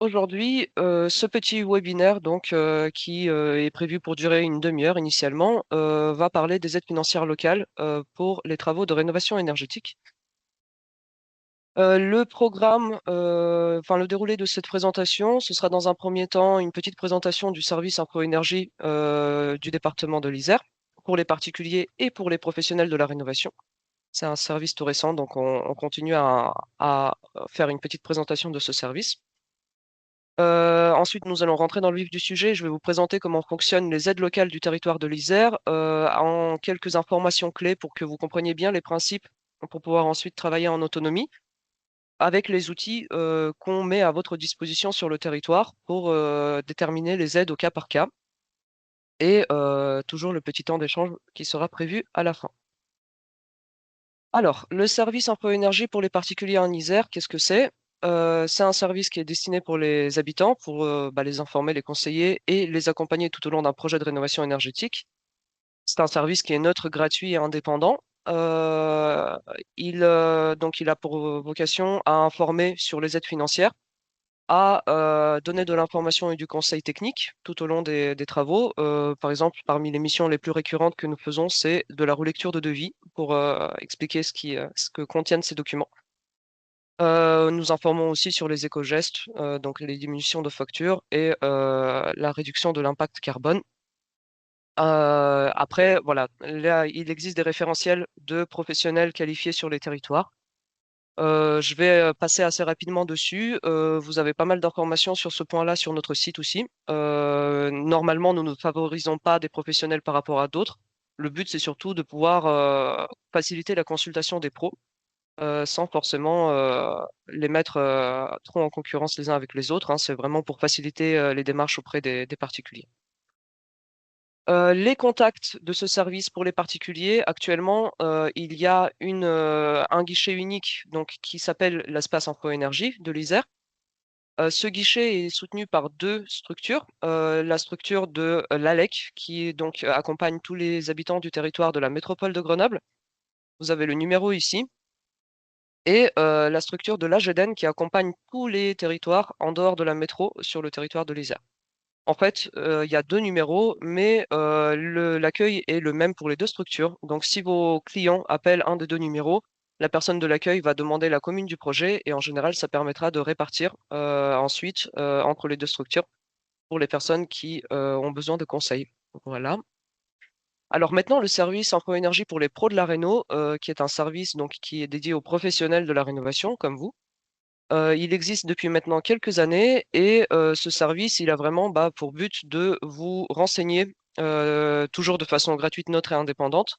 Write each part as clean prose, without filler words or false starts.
Aujourd'hui, ce petit webinaire qui est prévu pour durer une demi-heure initialement, va parler des aides financières locales pour les travaux de rénovation énergétique. Le programme, enfin le déroulé de cette présentation, ce sera dans un premier temps une petite présentation du service Info Énergie du département de l'Isère pour les particuliers et pour les professionnels de la rénovation. C'est un service tout récent, donc on continue à faire une petite présentation de ce service. Ensuite, nous allons rentrer dans le vif du sujet. Je vais vous présenter comment fonctionnent les aides locales du territoire de l'Isère, en quelques informations clés pour que vous compreniez bien les principes pour pouvoir ensuite travailler en autonomie avec les outils qu'on met à votre disposition sur le territoire pour déterminer les aides au cas par cas et toujours le petit temps d'échange qui sera prévu à la fin. Alors, le service Info Énergie pour les particuliers en Isère, qu'est-ce que c'est? C'est un service qui est destiné pour les habitants, pour les informer, les conseiller et les accompagner tout au long d'un projet de rénovation énergétique. C'est un service qui est neutre, gratuit et indépendant. Euh, il a pour vocation à informer sur les aides financières, à donner de l'information et du conseil technique tout au long des travaux. Par exemple, parmi les missions les plus récurrentes que nous faisons, c'est de la relecture de devis pour expliquer ce que contiennent ces documents. Nous informons aussi sur les éco-gestes, donc les diminutions de factures et la réduction de l'impact carbone. Après, voilà, là, il existe des référentiels de professionnels qualifiés sur les territoires. Je vais passer assez rapidement dessus. Vous avez pas mal d'informations sur ce point-là sur notre site aussi. Normalement, nous ne favorisons pas des professionnels par rapport à d'autres. Le but, c'est surtout de pouvoir faciliter la consultation des pros sans forcément les mettre trop en concurrence les uns avec les autres, hein. C'est vraiment pour faciliter les démarches auprès des particuliers. Les contacts de ce service pour les particuliers, actuellement, il y a un guichet unique donc, qui s'appelle l'espace Info Énergie de l'Isère. Ce guichet est soutenu par deux structures. La structure de l'ALEC, qui donc accompagne tous les habitants du territoire de la métropole de Grenoble. Vous avez le numéro ici. Et la structure de l'AGEDEN, qui accompagne tous les territoires en dehors de la métro sur le territoire de l'Isère. En fait, il y a deux numéros, mais l'accueil est le même pour les deux structures. Donc, si vos clients appellent un des deux numéros, la personne de l'accueil va demander la commune du projet et en général, ça permettra de répartir ensuite entre les deux structures pour les personnes qui ont besoin de conseils. Voilà. Alors maintenant, le service Info Énergie pour les pros de la réno, qui est un service donc, qui est dédié aux professionnels de la rénovation, comme vous. Il existe depuis maintenant quelques années et ce service, il a vraiment pour but de vous renseigner toujours de façon gratuite, neutre et indépendante.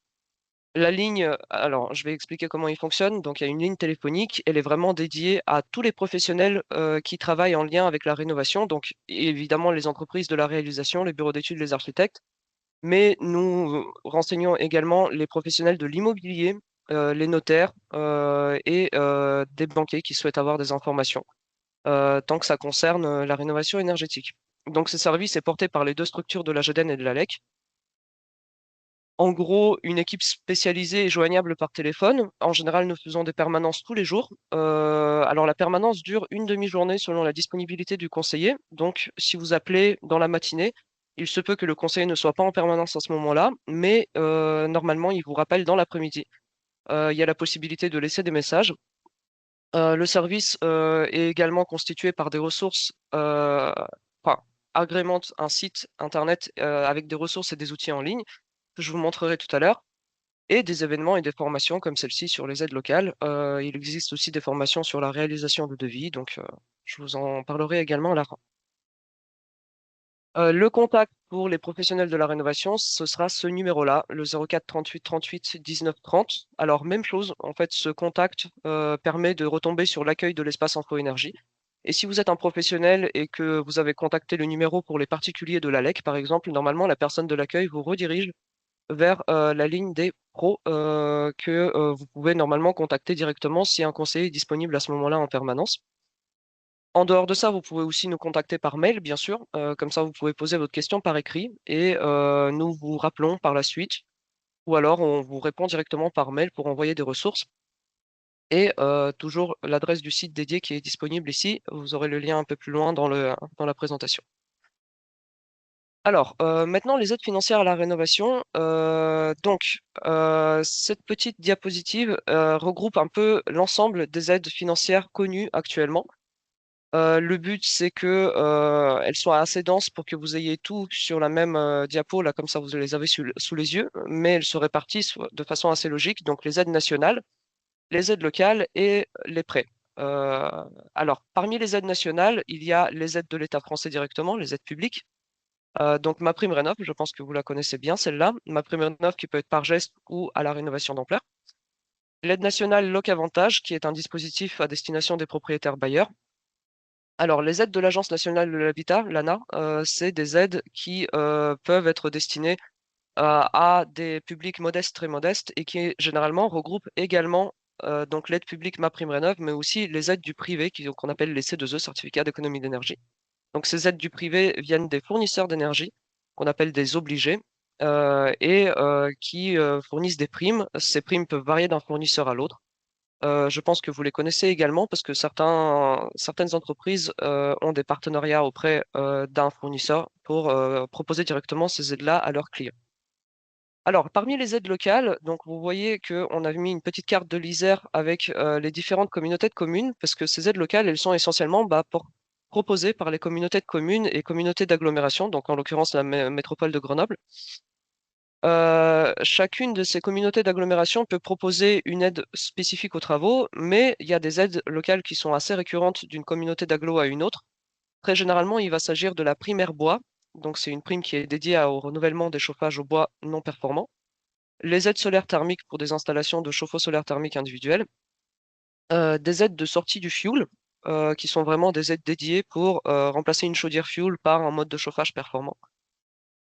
La ligne, alors je vais expliquer comment il fonctionne. Donc il y a une ligne téléphonique, elle est vraiment dédiée à tous les professionnels qui travaillent en lien avec la rénovation. Donc évidemment les entreprises de la réalisation, les bureaux d'études, les architectes, mais nous renseignons également les professionnels de l'immobilier, les notaires et des banquiers qui souhaitent avoir des informations tant que ça concerne la rénovation énergétique. Donc, ce service est porté par les deux structures de la GEDEN et de l'ALEC. En gros, une équipe spécialisée est joignable par téléphone. En général, nous faisons des permanences tous les jours. Alors, la permanence dure une demi-journée selon la disponibilité du conseiller. Donc, si vous appelez dans la matinée, il se peut que le conseiller ne soit pas en permanence à ce moment-là, mais normalement, il vous rappelle dans l'après-midi. Il y a la possibilité de laisser des messages. Le service est également constitué par des ressources, enfin, agrémente un site internet avec des ressources et des outils en ligne que je vous montrerai tout à l'heure, et des événements et des formations comme celle-ci sur les aides locales. Il existe aussi des formations sur la réalisation de devis, donc je vous en parlerai également à la fin. Le contact pour les professionnels de la rénovation, ce sera ce numéro-là, le 04 38 38 19 30. Alors, même chose, en fait, ce contact permet de retomber sur l'accueil de l'espace Info Énergie. Et si vous êtes un professionnel et que vous avez contacté le numéro pour les particuliers de l'ALEC, par exemple, normalement, la personne de l'accueil vous redirige vers la ligne des pros que vous pouvez normalement contacter directement si un conseiller est disponible à ce moment-là en permanence. En dehors de ça, vous pouvez aussi nous contacter par mail, bien sûr. Comme ça, vous pouvez poser votre question par écrit et nous vous rappelons par la suite. Ou alors, on vous répond directement par mail pour envoyer des ressources. et toujours l'adresse du site dédié qui est disponible ici. Vous aurez le lien un peu plus loin dans la présentation. Alors, maintenant, les aides financières à la rénovation. Cette petite diapositive regroupe un peu l'ensemble des aides financières connues actuellement. Le but, c'est que elles soient assez denses pour que vous ayez tout sur la même diapo, là, comme ça, vous les avez sous les yeux, mais elles se répartissent de façon assez logique. Donc, les aides nationales, les aides locales et les prêts. Euh, alors, parmi les aides nationales, il y a les aides de l'État français directement, les aides publiques. Donc, MaPrimeRénov', je pense que vous la connaissez bien, celle-là. MaPrimeRénov' qui peut être par geste ou à la rénovation d'ampleur. L'aide nationale Locavantage, qui est un dispositif à destination des propriétaires bailleurs. Alors, les aides de l'Agence nationale de l'habitat, l'ANA, c'est des aides qui peuvent être destinées à des publics modestes, très modestes, et qui généralement regroupent également donc l'aide publique MaPrimeRénov', mais aussi les aides du privé, qu'on appelle les C2E, certificats d'économie d'énergie. Donc, ces aides du privé viennent des fournisseurs d'énergie, qu'on appelle des obligés, qui fournissent des primes. Ces primes peuvent varier d'un fournisseur à l'autre. Je pense que vous les connaissez également parce que certaines entreprises ont des partenariats auprès d'un fournisseur pour proposer directement ces aides-là à leurs clients. Alors, parmi les aides locales, donc vous voyez qu'on a mis une petite carte de l'Isère avec les différentes communautés de communes, parce que ces aides locales, elles sont essentiellement proposées par les communautés de communes et communautés d'agglomération, donc en l'occurrence la métropole de Grenoble. Chacune de ces communautés d'agglomération peut proposer une aide spécifique aux travaux, mais il y a des aides locales qui sont assez récurrentes d'une communauté d'agglo à une autre. Très généralement, il va s'agir de la primaire bois. Donc, c'est une prime qui est dédiée au renouvellement des chauffages au bois non performants. Les aides solaires thermiques pour des installations de chauffe-eau solaire thermique individuelles. Des aides de sortie du fioul, qui sont vraiment des aides dédiées pour remplacer une chaudière fioul par un mode de chauffage performant.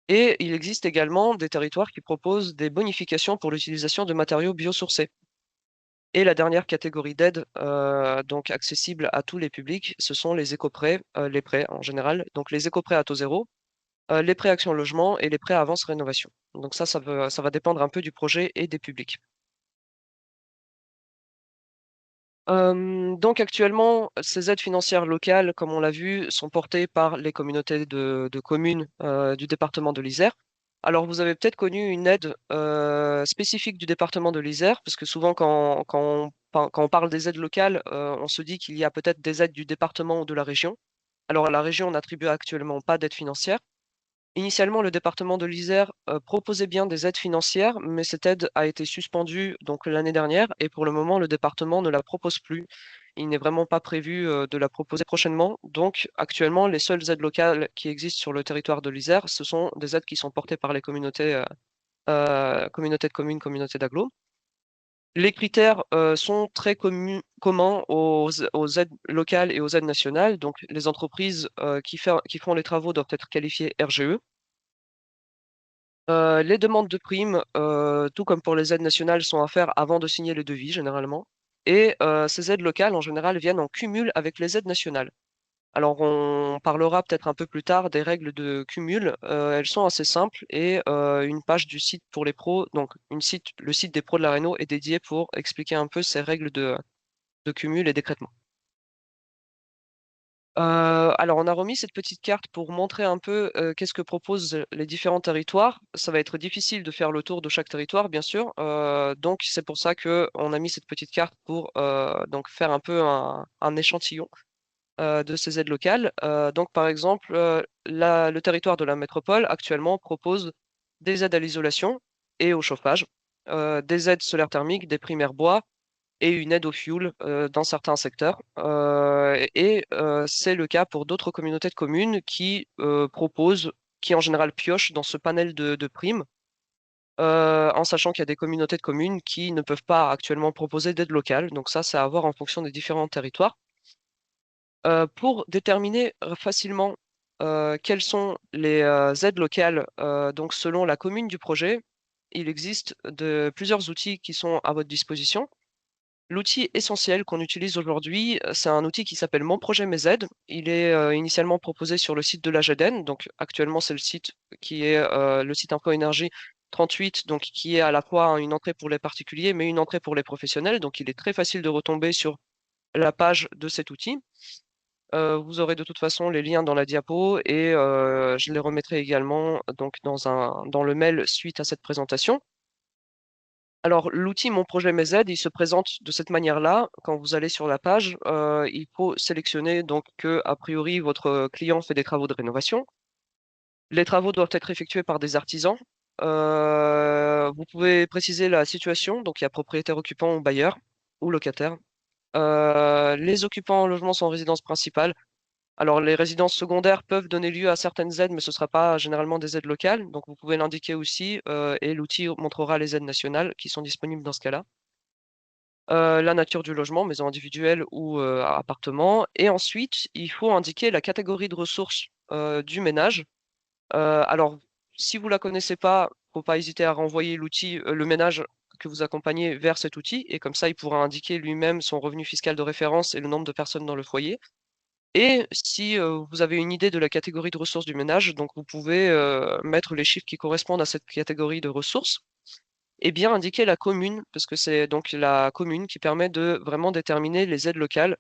Et il existe également des territoires qui proposent des bonifications pour l'utilisation de matériaux biosourcés. Et la dernière catégorie d'aide, donc accessible à tous les publics, ce sont les éco-prêts, les prêts en général. Donc les éco-prêts à taux zéro, les prêts Action Logement et les prêts Avance Rénovation. Donc ça va dépendre un peu du projet et des publics. Donc actuellement, ces aides financières locales, comme on l'a vu, sont portées par les communautés de communes du département de l'Isère. Alors vous avez peut-être connu une aide spécifique du département de l'Isère, parce que souvent quand on parle des aides locales, on se dit qu'il y a peut-être des aides du département ou de la région. Alors la région n'attribue actuellement pas d'aide financière. Initialement, le département de l'Isère proposait bien des aides financières, mais cette aide a été suspendue donc l'année dernière et pour le moment, le département ne la propose plus. Il n'est vraiment pas prévu de la proposer prochainement. Donc, actuellement, les seules aides locales qui existent sur le territoire de l'Isère, ce sont des aides qui sont portées par les communautés de communes, communautés d'agglo. Les critères sont très communs aux aides locales et aux aides nationales. Donc, les entreprises qui font les travaux doivent être qualifiées RGE. Les demandes de primes, tout comme pour les aides nationales, sont à faire avant de signer le devis, généralement. Et ces aides locales, en général, viennent en cumul avec les aides nationales. Alors, on parlera peut-être un peu plus tard des règles de cumul. Elles sont assez simples et une page du site pour les pros, donc le site des pros de la Réno est dédié pour expliquer un peu ces règles de cumul et d'écrêtement. Alors, on a remis cette petite carte pour montrer un peu qu'est-ce que proposent les différents territoires. Ça va être difficile de faire le tour de chaque territoire, bien sûr. Donc, c'est pour ça qu'on a mis cette petite carte pour donc faire un peu un échantillon de ces aides locales. Donc, par exemple, le territoire de la métropole actuellement propose des aides à l'isolation et au chauffage, des aides solaires thermiques, des primaires bois, et une aide au fuel dans certains secteurs. C'est le cas pour d'autres communautés de communes qui proposent, qui en général piochent dans ce panel de primes, en sachant qu'il y a des communautés de communes qui ne peuvent pas actuellement proposer d'aide locale. Donc ça, c'est à voir en fonction des différents territoires. Pour déterminer facilement quelles sont les aides locales, donc selon la commune du projet, il existe plusieurs outils qui sont à votre disposition. L'outil essentiel qu'on utilise aujourd'hui, c'est un outil qui s'appelle Mon projet Mes aides. Il est initialement proposé sur le site de l'AGEDEN. Donc actuellement, c'est le site qui est le site Info Énergie 38, donc qui est à la fois une entrée pour les particuliers, mais une entrée pour les professionnels. Donc il est très facile de retomber sur la page de cet outil. Vous aurez de toute façon les liens dans la diapo et je les remettrai également donc dans le mail suite à cette présentation. Alors, l'outil Mon projet Mes aides, il se présente de cette manière-là. Quand vous allez sur la page, il faut sélectionner donc que, a priori, votre client fait des travaux de rénovation. Les travaux doivent être effectués par des artisans. Vous pouvez préciser la situation, donc il y a propriétaire occupant ou bailleur ou locataire. Les occupants en logement sont en résidence principale. Alors, les résidences secondaires peuvent donner lieu à certaines aides, mais ce ne sera pas généralement des aides locales. Donc, vous pouvez l'indiquer aussi, et l'outil montrera les aides nationales qui sont disponibles dans ce cas-là. La nature du logement, maison individuelle ou appartement. Et ensuite, il faut indiquer la catégorie de ressources du ménage. Alors, si vous la connaissez pas, faut pas hésiter à renvoyer l'outil, le ménage que vous accompagnez vers cet outil, et comme ça, il pourra indiquer lui-même son revenu fiscal de référence et le nombre de personnes dans le foyer. Et si vous avez une idée de la catégorie de ressources du ménage, donc vous pouvez mettre les chiffres qui correspondent à cette catégorie de ressources et bien indiquer la commune, parce que c'est donc la commune qui permet de vraiment déterminer les aides locales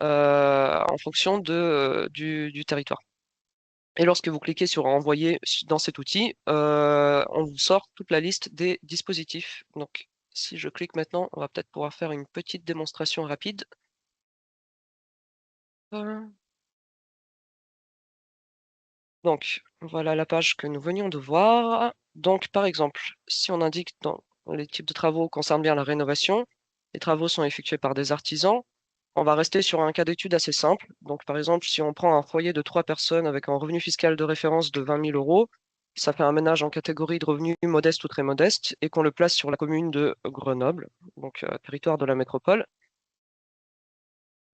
en fonction du territoire. Et lorsque vous cliquez sur Envoyer dans cet outil, on vous sort toute la liste des dispositifs. Donc, si je clique maintenant, on va peut-être pouvoir faire une petite démonstration rapide. Euh, Donc, voilà la page que nous venions de voir. Donc, par exemple, si on indique dans les types de travaux concernent bien la rénovation, les travaux sont effectués par des artisans. On va rester sur un cas d'étude assez simple. Donc, par exemple, si on prend un foyer de 3 personnes avec un revenu fiscal de référence de 20 000 euros, ça fait un ménage en catégorie de revenus modeste ou très modeste, et qu'on le place sur la commune de Grenoble, donc territoire de la métropole.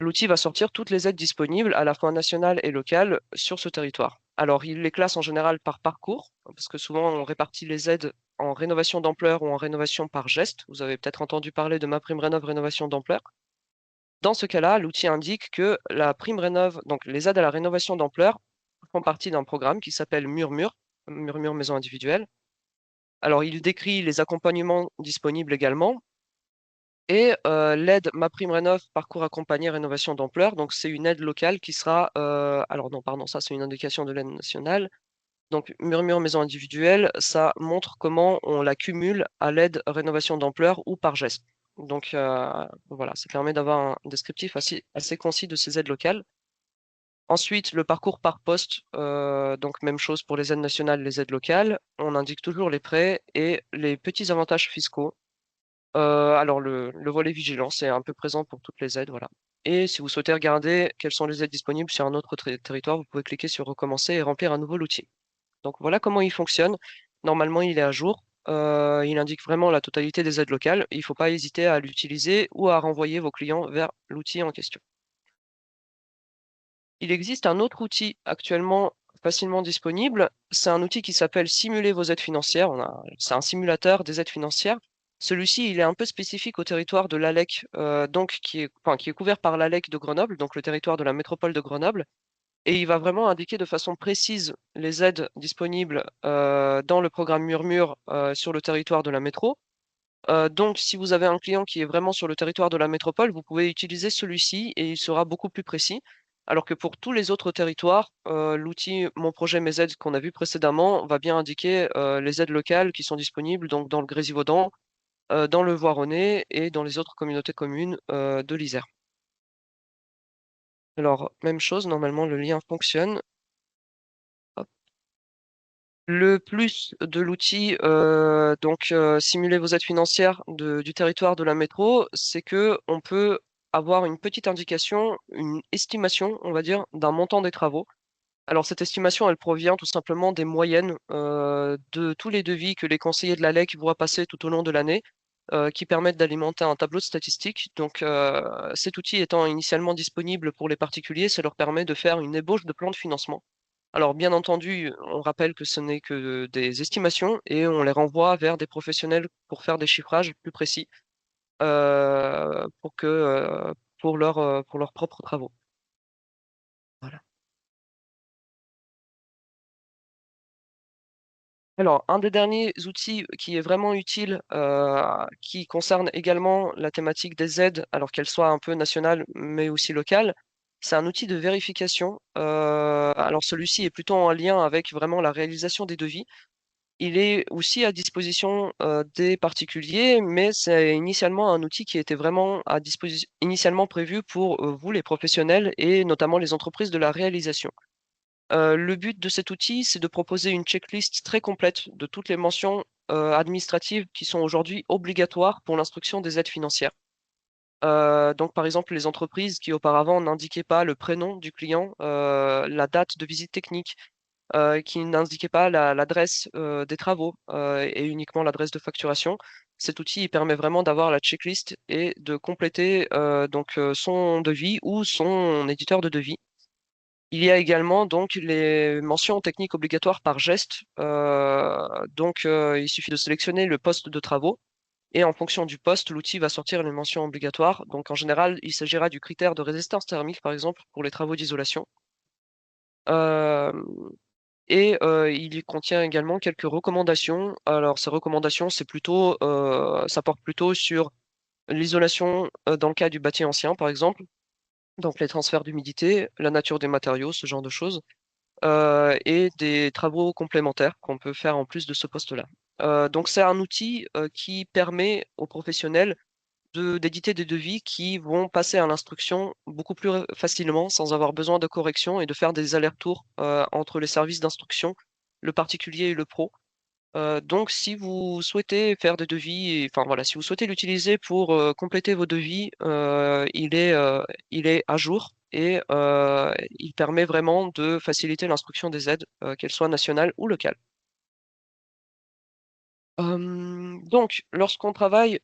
L'outil va sortir toutes les aides disponibles, à la fois nationales et locales, sur ce territoire. Alors, il les classe en général par parcours, parce que souvent on répartit les aides en rénovation d'ampleur ou en rénovation par geste. Vous avez peut-être entendu parler de MaPrimeRénov' rénovation d'ampleur. Dans ce cas-là, l'outil indique que la prime rénov, donc les aides à la rénovation d'ampleur, font partie d'un programme qui s'appelle Murmure, Murmure Maison Individuelle. Alors, il décrit les accompagnements disponibles également. Et l'aide MaPrimeRénov' parcours accompagné rénovation d'ampleur. Donc, c'est une aide locale qui sera. Alors, non, pardon, ça, c'est une indication de l'aide nationale. Donc, Murmure Maison Individuelle, ça montre comment on la cumule à l'aide rénovation d'ampleur ou par geste. Donc, voilà, ça permet d'avoir un descriptif assez concis de ces aides locales. Ensuite, le parcours par poste, donc même chose pour les aides nationales, les aides locales. On indique toujours les prêts et les petits avantages fiscaux. Alors, le volet vigilance est un peu présent pour toutes les aides, voilà. Et si vous souhaitez regarder quelles sont les aides disponibles sur un autre territoire, vous pouvez cliquer sur Recommencer et remplir à nouveau l'outil. Donc voilà comment il fonctionne. Normalement, il est à jour. Il indique vraiment la totalité des aides locales. Il ne faut pas hésiter à l'utiliser ou à renvoyer vos clients vers l'outil en question. Il existe un autre outil actuellement facilement disponible. C'est un outil qui s'appelle Simuler vos aides financières. C'est un simulateur des aides financières. Celui-ci, il est un peu spécifique au territoire de l'ALEC, donc qui est couvert par l'ALEC de Grenoble, donc le territoire de la métropole de Grenoble. Et il va vraiment indiquer de façon précise les aides disponibles dans le programme Murmure sur le territoire de la métro. Donc, si vous avez un client qui est vraiment sur le territoire de la métropole, vous pouvez utiliser celui-ci et il sera beaucoup plus précis. Alors que pour tous les autres territoires, l'outil Mon projet Mes aides qu'on a vu précédemment va bien indiquer les aides locales qui sont disponibles donc dans le Grésivaudan, dans le Voironnais et dans les autres communautés de communes de l'Isère. Alors, même chose, normalement le lien fonctionne. Hop. Le plus de l'outil, donc simuler vos aides financières du territoire de la métro, c'est que on peut avoir une petite indication, une estimation, on va dire, d'un montant des travaux. Alors cette estimation, elle provient tout simplement des moyennes de tous les devis que les conseillers de la LEC voient passer tout au long de l'année, qui permettent d'alimenter un tableau de statistiques. Donc cet outil étant initialement disponible pour les particuliers, ça leur permet de faire une ébauche de plan de financement. Alors, bien entendu, on rappelle que ce n'est que des estimations et on les renvoie vers des professionnels pour faire des chiffrages plus précis euh, pour que, euh, pour leurs propres travaux. Voilà. Alors, un des derniers outils qui est vraiment utile, qui concerne également la thématique des aides, alors qu'elle soit un peu nationale, mais aussi locale, c'est un outil de vérification. Alors, celui-ci est plutôt en lien avec vraiment la réalisation des devis. Il est aussi à disposition des particuliers, mais c'est initialement un outil qui était vraiment à disposition, initialement prévu pour vous, les professionnels, et notamment les entreprises de la réalisation. Le but de cet outil, c'est de proposer une checklist très complète de toutes les mentions administratives qui sont aujourd'hui obligatoires pour l'instruction des aides financières. Donc, par exemple, les entreprises qui auparavant n'indiquaient pas le prénom du client, la date de visite technique, qui n'indiquaient pas l'adresse des travaux et uniquement l'adresse de facturation. Cet outil il permet vraiment d'avoir la checklist et de compléter son devis ou son éditeur de devis. Il y a également donc les mentions techniques obligatoires par geste. Il suffit de sélectionner le poste de travaux et en fonction du poste, l'outil va sortir les mentions obligatoires. Donc en général, il s'agira du critère de résistance thermique, par exemple, pour les travaux d'isolation. Euh, il contient également quelques recommandations. Alors ces recommandations, ça porte plutôt sur l'isolation dans le cas du bâti ancien, par exemple. Donc les transferts d'humidité, la nature des matériaux, ce genre de choses. Et des travaux complémentaires qu'on peut faire en plus de ce poste-là. Donc c'est un outil qui permet aux professionnels d'éditer des devis qui vont passer à l'instruction beaucoup plus facilement sans avoir besoin de correction et de faire des allers-retours entre les services d'instruction, le particulier et le pro. Donc, si vous souhaitez faire des devis, enfin voilà, si vous souhaitez l'utiliser pour compléter vos devis, il est à jour et il permet vraiment de faciliter l'instruction des aides, qu'elles soient nationales ou locales. Donc, lorsqu'on travaille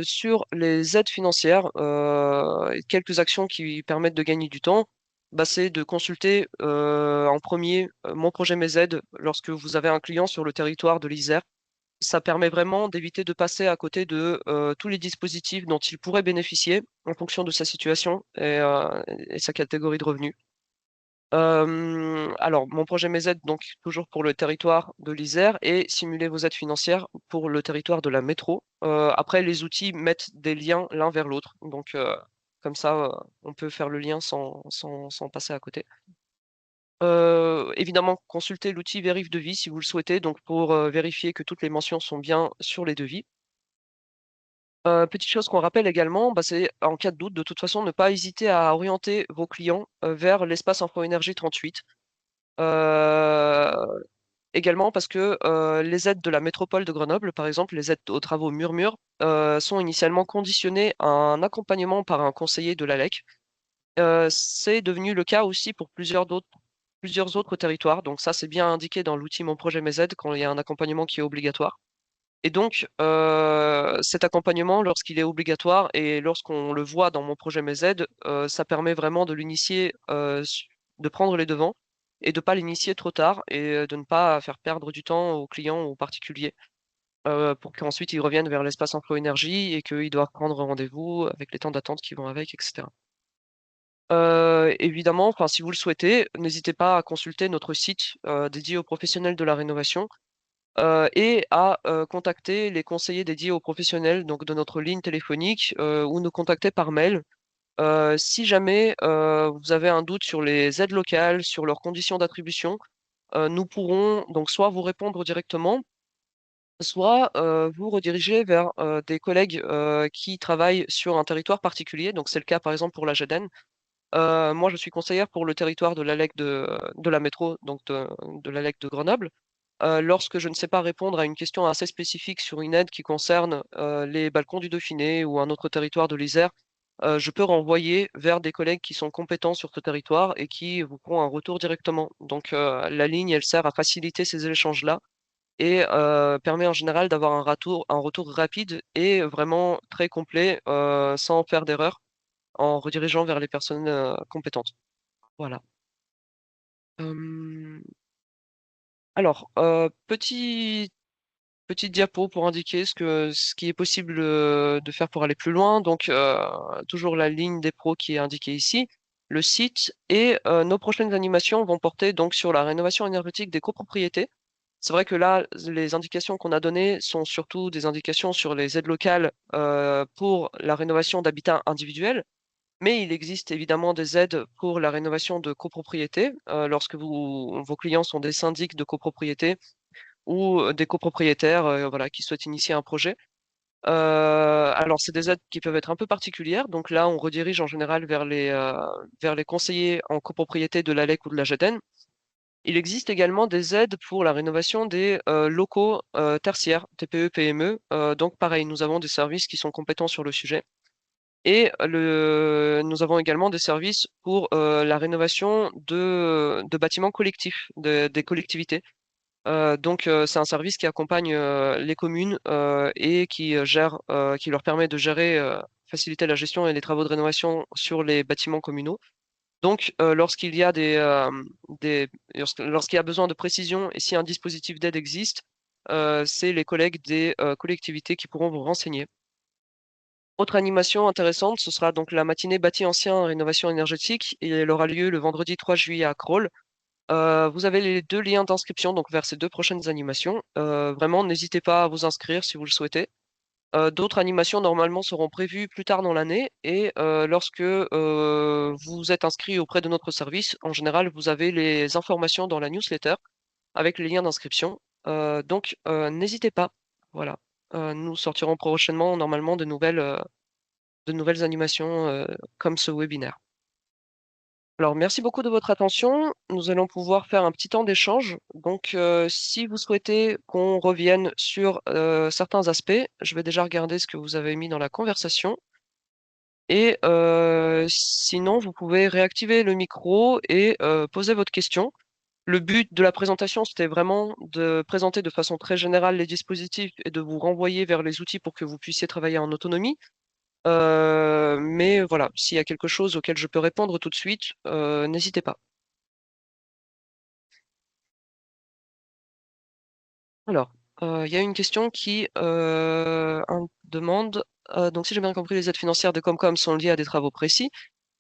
sur les aides financières, quelques actions qui permettent de gagner du temps, bah, c'est de consulter en premier Mon projet Mes aides lorsque vous avez un client sur le territoire de l'Isère. Ça permet vraiment d'éviter de passer à côté de tous les dispositifs dont il pourrait bénéficier en fonction de sa situation et sa catégorie de revenus. Alors, mon projet MEZ, donc toujours pour le territoire de l'Isère, et simuler vos aides financières pour le territoire de la métro. Après, les outils mettent des liens l'un vers l'autre, donc comme ça, on peut faire le lien sans passer à côté. Évidemment, consultez l'outil Vérif Devis si vous le souhaitez, donc pour vérifier que toutes les mentions sont bien sur les devis. Petite chose qu'on rappelle également, bah, c'est en cas de doute, de toute façon, ne pas hésiter à orienter vos clients vers l'espace Info Énergie 38. Euh, Également parce que les aides de la métropole de Grenoble, par exemple, les aides aux travaux Murmure, sont initialement conditionnées à un accompagnement par un conseiller de l'ALEC. C'est devenu le cas aussi pour plusieurs autres territoires. Donc ça, c'est bien indiqué dans l'outil Mon projet Mes aides quand il y a un accompagnement qui est obligatoire. Et donc, cet accompagnement, lorsqu'il est obligatoire et lorsqu'on le voit dans Mon projet Mes aides, ça permet vraiment de l'initier, de prendre les devants et de ne pas l'initier trop tard et de ne pas faire perdre du temps aux clients ou aux particuliers pour qu'ensuite ils reviennent vers l'espace emploi énergie et qu'ils doivent prendre rendez-vous avec les temps d'attente qui vont avec, etc. Évidemment, enfin, si vous le souhaitez, n'hésitez pas à consulter notre site dédié aux professionnels de la rénovation et à contacter les conseillers dédiés aux professionnels donc de notre ligne téléphonique ou nous contacter par mail. Si jamais vous avez un doute sur les aides locales, sur leurs conditions d'attribution, nous pourrons donc soit vous répondre directement, soit vous rediriger vers des collègues qui travaillent sur un territoire particulier. Donc c'est le cas par exemple pour la GEDEN. Moi, je suis conseillère pour le territoire de l'ALEC de la métro, donc de l'ALEC de Grenoble. Lorsque je ne sais pas répondre à une question assez spécifique sur une aide qui concerne les balcons du Dauphiné ou un autre territoire de l'Isère, je peux renvoyer vers des collègues qui sont compétents sur ce territoire et qui vous feront un retour directement. Donc la ligne, elle sert à faciliter ces échanges-là et permet en général d'avoir un retour rapide et vraiment très complet sans faire d'erreur en redirigeant vers les personnes compétentes. Voilà. Euh, alors, petite diapo pour indiquer ce qui est possible de faire pour aller plus loin. Donc, toujours la ligne des pros qui est indiquée ici, le site et nos prochaines animations vont porter donc sur la rénovation énergétique des copropriétés. C'est vrai que là, les indications qu'on a données sont surtout des indications sur les aides locales pour la rénovation d'habitats individuels, mais il existe évidemment des aides pour la rénovation de copropriétés lorsque vos clients sont des syndics de copropriété ou des copropriétaires voilà, qui souhaitent initier un projet. Alors, c'est des aides qui peuvent être un peu particulières. Donc là, on redirige en général vers les conseillers en copropriété de l'ALEC ou de la GEDEN. Il existe également des aides pour la rénovation des locaux tertiaires, TPE, PME. Donc pareil, nous avons des services qui sont compétents sur le sujet. Et nous avons également des services pour la rénovation de bâtiments collectifs, des collectivités. C'est un service qui accompagne les communes et qui leur permet de gérer, faciliter la gestion et les travaux de rénovation sur les bâtiments communaux. Donc, lorsqu'il y a lorsqu'il y a besoin de précision et si un dispositif d'aide existe, c'est les collègues des collectivités qui pourront vous renseigner. Autre animation intéressante, ce sera donc la matinée bâti ancien rénovation énergétique et elle aura lieu le vendredi 3 juillet à Crolles. Vous avez les deux liens d'inscription donc vers ces deux prochaines animations. Vraiment, n'hésitez pas à vous inscrire si vous le souhaitez. D'autres animations normalement seront prévues plus tard dans l'année et lorsque vous êtes inscrit auprès de notre service, en général, vous avez les informations dans la newsletter avec les liens d'inscription. N'hésitez pas. Voilà. Nous sortirons prochainement normalement de nouvelles animations comme ce webinaire. Alors, merci beaucoup de votre attention. Nous allons pouvoir faire un petit temps d'échange. Donc, si vous souhaitez qu'on revienne sur certains aspects, je vais déjà regarder ce que vous avez mis dans la conversation. Et sinon, vous pouvez réactiver le micro et poser votre question. Le but de la présentation, c'était vraiment de présenter de façon très générale les dispositifs et de vous renvoyer vers les outils pour que vous puissiez travailler en autonomie. Mais voilà, s'il y a quelque chose auquel je peux répondre tout de suite, n'hésitez pas. Alors, il y a une question qui demande, donc si j'ai bien compris, les aides financières de Comcom sont liées à des travaux précis,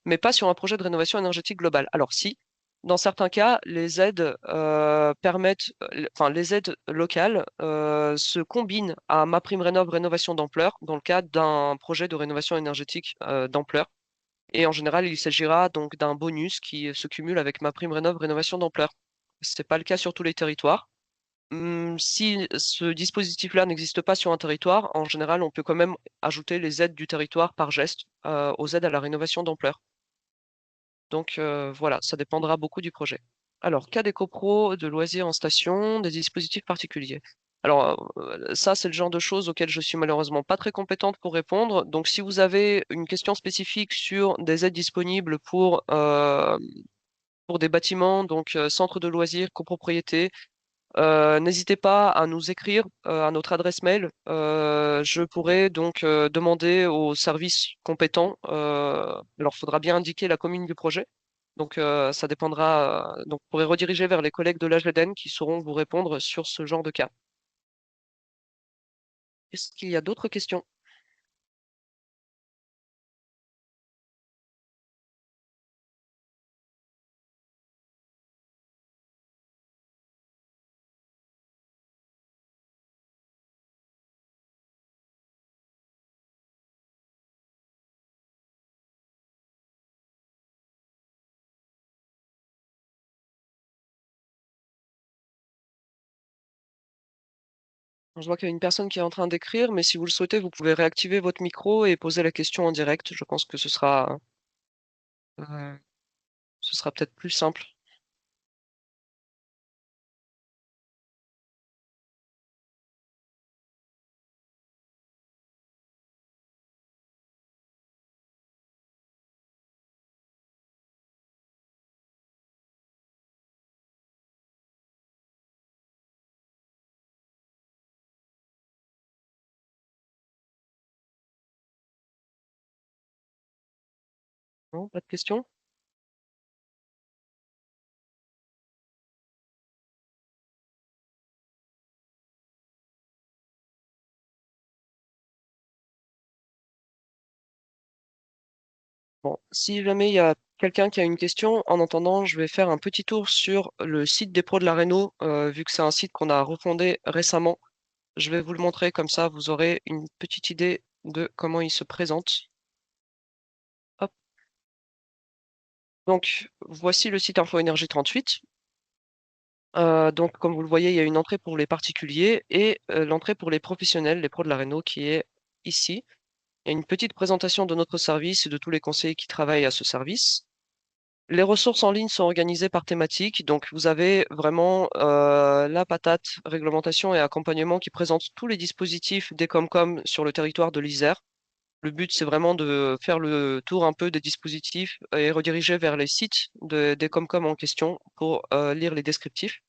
mais pas sur un projet de rénovation énergétique globale. Alors si, dans certains cas, les aides enfin les aides locales se combinent à MaPrimeRénov' rénovation d'ampleur dans le cadre d'un projet de rénovation énergétique d'ampleur. Et en général, il s'agira donc d'un bonus qui se cumule avec MaPrimeRénov' rénovation d'ampleur. C'est pas le cas sur tous les territoires. Si ce dispositif-là n'existe pas sur un territoire, en général, on peut quand même ajouter les aides du territoire par geste aux aides à la rénovation d'ampleur. Donc voilà, ça dépendra beaucoup du projet. Alors, cas des copros, de loisirs en station, des dispositifs particuliers. Alors, ça, c'est le genre de choses auxquelles je suis malheureusement pas très compétente pour répondre. Donc, si vous avez une question spécifique sur des aides disponibles pour des bâtiments, donc centres de loisirs, copropriété, n'hésitez pas à nous écrire à notre adresse mail. Je pourrai donc demander aux services compétents. Alors, il faudra bien indiquer la commune du projet. Donc, ça dépendra. Donc, vous pourrez rediriger vers les collègues de l'AGEDEN qui sauront vous répondre sur ce genre de cas. Est-ce qu'il y a d'autres questions? Je vois qu'il y a une personne qui est en train d'écrire, mais si vous le souhaitez, vous pouvez réactiver votre micro et poser la question en direct. Je pense que euh, ce sera peut-être plus simple. Non, pas de questions? Bon, si jamais il y a quelqu'un qui a une question, en attendant, je vais faire un petit tour sur le site des pros de la Réno, vu que c'est un site qu'on a refondé récemment. Je vais vous le montrer comme ça, vous aurez une petite idée de comment il se présente. Hop. Donc, voici le site Info Énergie 38. Donc, comme vous le voyez, il y a une entrée pour les particuliers et l'entrée pour les professionnels, les pros de la Réno, qui est ici. Il y a une petite présentation de notre service et de tous les conseillers qui travaillent à ce service. Les ressources en ligne sont organisées par thématique, donc vous avez vraiment la patate, réglementation et accompagnement qui présente tous les dispositifs des Comcom sur le territoire de l'Isère. Le but, c'est vraiment de faire le tour un peu des dispositifs et rediriger vers les sites des Comcom en question pour lire les descriptifs.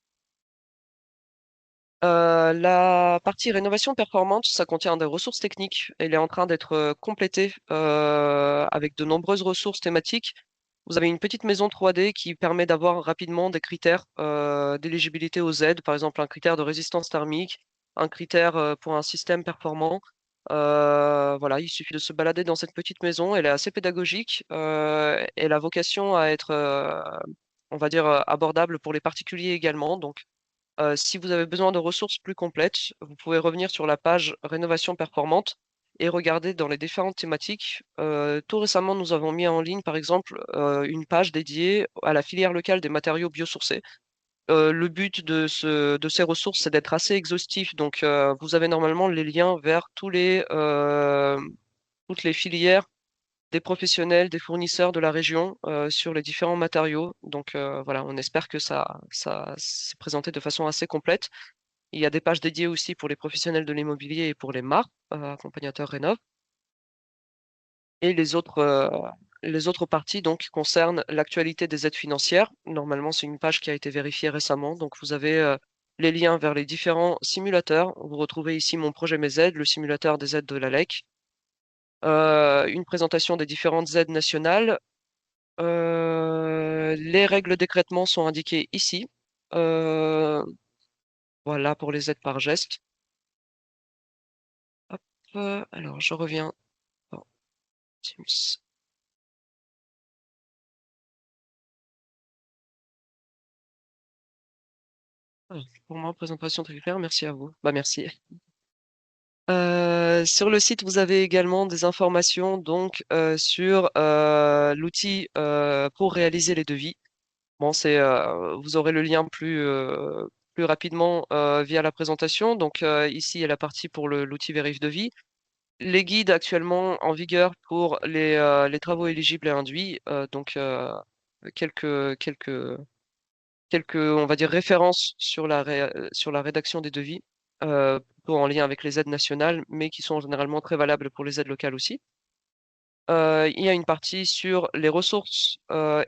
La partie rénovation performante, ça contient des ressources techniques. Elle est en train d'être complétée avec de nombreuses ressources thématiques. Vous avez une petite maison 3D qui permet d'avoir rapidement des critères d'éligibilité aux aides, par exemple un critère de résistance thermique, un critère pour un système performant. Voilà, il suffit de se balader dans cette petite maison. Elle est assez pédagogique et elle a vocation à être, on va dire, abordable pour les particuliers également. Donc, si vous avez besoin de ressources plus complètes, vous pouvez revenir sur la page Rénovation performante et regarder dans les différentes thématiques. Tout récemment, nous avons mis en ligne, par exemple, une page dédiée à la filière locale des matériaux biosourcés. Le but de ces ressources, c'est d'être assez exhaustif. Donc, vous avez normalement les liens vers toutes les filières des professionnels, des fournisseurs de la région sur les différents matériaux. Donc voilà, on espère que ça s'est présenté de façon assez complète. Il y a des pages dédiées aussi pour les professionnels de l'immobilier et pour les marques, accompagnateurs Rénov. Et les autres parties donc concernent l'actualité des aides financières. Normalement, c'est une page qui a été vérifiée récemment. Donc vous avez les liens vers les différents simulateurs. Vous retrouvez ici Mon projet Mes aides, le simulateur des aides de l'ALEC. Une présentation des différentes aides nationales. Les règles d'écrêtement sont indiquées ici. Euh, voilà pour les aides par geste. Hop, alors je reviens dans Teams. Ah, pour moi, présentation très claire, merci à vous. Bah merci. Sur le site, vous avez également des informations donc sur l'outil pour réaliser les devis. Bon, vous aurez le lien plus rapidement via la présentation. Donc ici, il y a la partie pour l'outil vérif devis. Les guides actuellement en vigueur pour les travaux éligibles et induits, donc quelques, on va dire, références sur sur la rédaction des devis, plutôt en lien avec les aides nationales, mais qui sont généralement très valables pour les aides locales aussi. Il y a une partie sur les ressources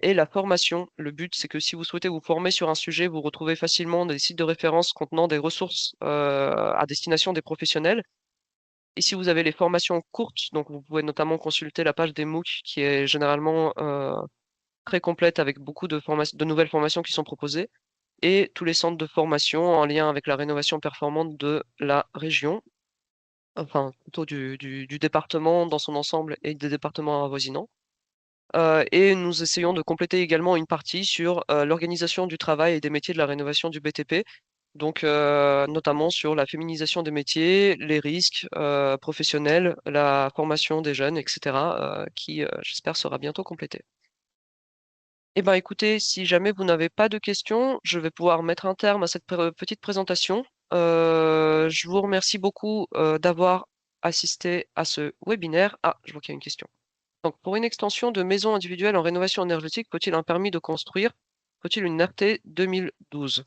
et la formation. Le but, c'est que si vous souhaitez vous former sur un sujet, vous retrouvez facilement des sites de référence contenant des ressources à destination des professionnels. Ici, vous avez les formations courtes, donc vous pouvez notamment consulter la page des MOOC qui est généralement très complète avec beaucoup de nouvelles formations qui sont proposées et tous les centres de formation en lien avec la rénovation performante de la région, enfin plutôt du département dans son ensemble et des départements avoisinants. Et nous essayons de compléter également une partie sur l'organisation du travail et des métiers de la rénovation du BTP, donc notamment sur la féminisation des métiers, les risques professionnels, la formation des jeunes, etc., qui, j'espère, sera bientôt complétée. Eh ben, écoutez, si jamais vous n'avez pas de questions, je vais pouvoir mettre un terme à cette petite présentation. Je vous remercie beaucoup d'avoir assisté à ce webinaire. Ah, je vois qu'il y a une question. Donc, pour une extension de maison individuelle en rénovation énergétique, faut-il un permis de construire? Faut-il une RT 2012?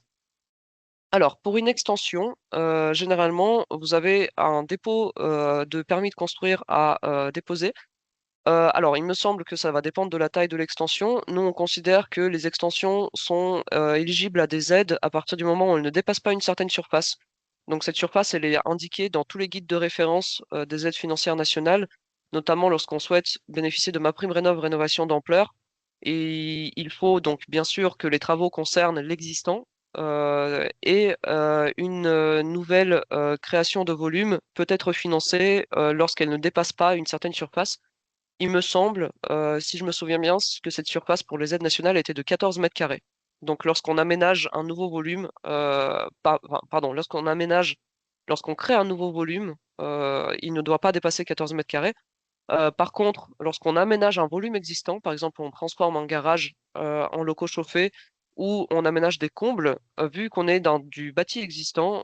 Alors, pour une extension, généralement, vous avez un dépôt de permis de construire à déposer. Alors, il me semble que ça va dépendre de la taille de l'extension. Nous, on considère que les extensions sont éligibles à des aides à partir du moment où elles ne dépassent pas une certaine surface. Donc, cette surface, elle est indiquée dans tous les guides de référence des aides financières nationales, notamment lorsqu'on souhaite bénéficier de MaPrimeRénov' rénovation d'ampleur. Et il faut donc bien sûr que les travaux concernent l'existant et une nouvelle création de volume peut être financée lorsqu'elle ne dépasse pas une certaine surface. il me semble, si je me souviens bien, que cette surface pour les aides nationales était de 14 mètres carrés. Donc lorsqu'on aménage un nouveau volume, pardon, lorsqu'on crée un nouveau volume, il ne doit pas dépasser 14 mètres carrés. Par contre, lorsqu'on aménage un volume existant, par exemple, on transforme un garage en locaux chauffés ou on aménage des combles, vu qu'on est dans du bâti existant,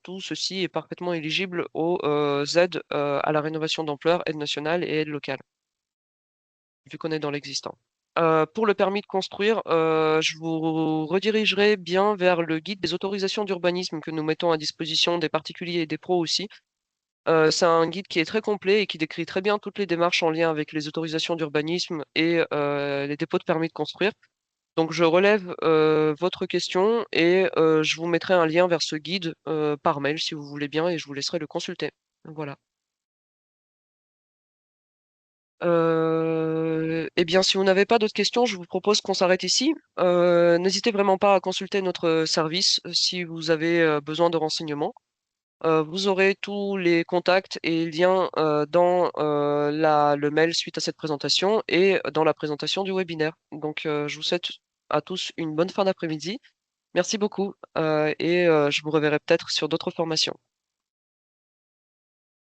tout ceci est parfaitement éligible aux aides à la rénovation d'ampleur, aide nationale et aide locale, vu qu'on est dans l'existant. Pour le permis de construire, je vous redirigerai bien vers le guide des autorisations d'urbanisme que nous mettons à disposition des particuliers et des pros aussi. C'est un guide qui est très complet et qui décrit très bien toutes les démarches en lien avec les autorisations d'urbanisme et les dépôts de permis de construire. Donc je relève votre question et je vous mettrai un lien vers ce guide par mail si vous voulez bien et je vous laisserai le consulter. Voilà. Eh bien, si vous n'avez pas d'autres questions, je vous propose qu'on s'arrête ici. N'hésitez vraiment pas à consulter notre service si vous avez besoin de renseignements. Vous aurez tous les contacts et liens dans le mail suite à cette présentation et dans la présentation du webinaire. Donc, je vous souhaite à tous une bonne fin d'après-midi. Merci beaucoup et je vous reverrai peut-être sur d'autres formations.